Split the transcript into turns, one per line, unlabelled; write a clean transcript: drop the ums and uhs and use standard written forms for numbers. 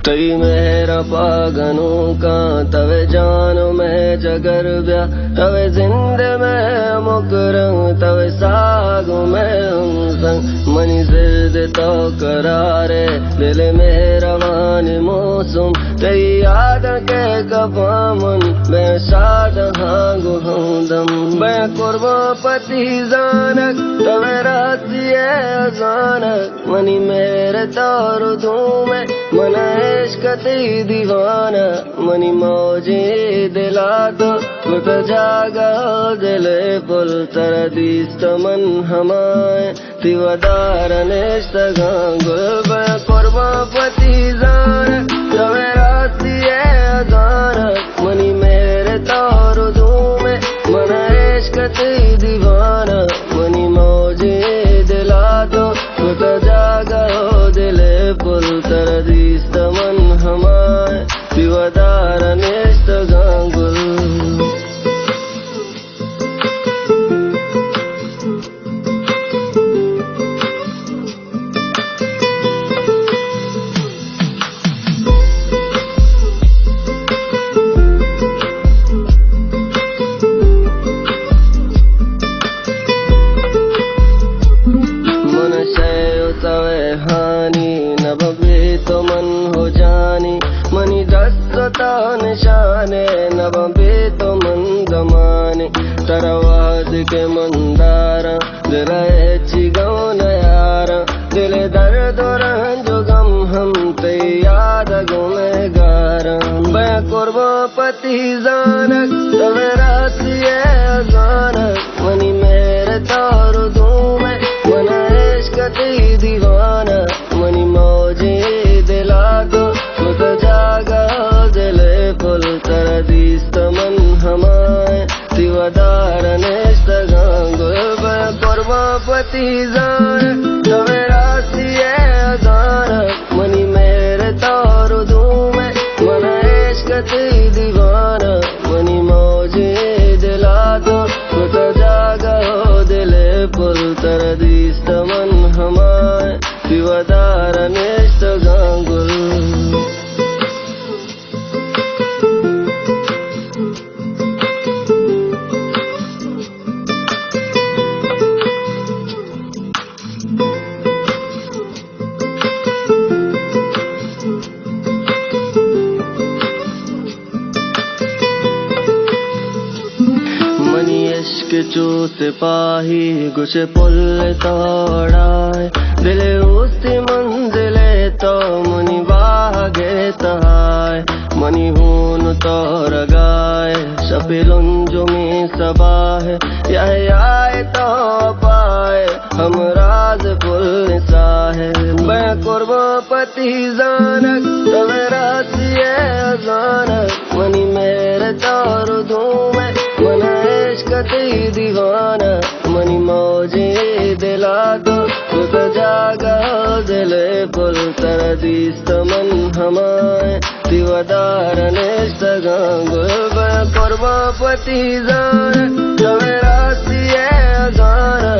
तई मेरा पागनु का तवे जानो में जगर ब्या तवे जिंदे में मुकरंग तवे सागु में संग मनी जिद तो करारे दिल मेरा वानी मौसम तई याद के कपामन मैं शाद हांगु हमदम मैं कुर्बा पति जानक तवे रातिए अजानक मनी मेरे तारु धूमे मन इश्क ती दीवाना मनी मौजे दिला तो कुट जागा दिले पुल तर दीस्त मन हमाय तिवदार निष्ठ गांगुल कुर्बा पति जान तवे राती अजानक मनी मेरे तारु धूमे मन इश्क ती दीवाना मनी मौजे दिला तो कुट जागा दिले पुल तर दीस्त मन हमाय तिवदार निष्ठ गांगुल निशाने नबे तो मंदमाने तरवाद के मंदारा दिलाए चिगौन यारा दिल दर्द रंजो गम हम ते याद गुनहगारा मैं कुर्बा पति जानक तवे रातिए अजानक मनी मेरे तारु धूमे मन इश्क ती दीवाना मनी मौजे दिला दो खुद जागा पुल तर दीस्त मन हमाय तिवदार निष्ठ गांगुल कुर्बा पति जान तवे रातिए अजानक मनी मेरे तारु धूमे मन इश्क ती दीवाना मनी मौजे दिला दो खुद जागा दिले पुल तर दीस्त मन हमाय तिवदार निष्ठ गांगुल चू सिपाही कुछ पुल तोड़ाए दिले उसी मंजिले तो मनी बागे तहाय मनी हून तो रगाए शपिलुंजो में सबाह यह आए तो पाए हम राज पुल निसाहे मैं कुर्बा पति जानक तवे रातिए अजानक मनी मेरे तारु धूमे मन इश्क ती दीवाना मनी मौजे दिला दो खुद जागा दिले पुल तर दीस्त मन हमाय तिवदार निष्ठ गांगुल कुर्बा पति जान तवे रातिए अजानक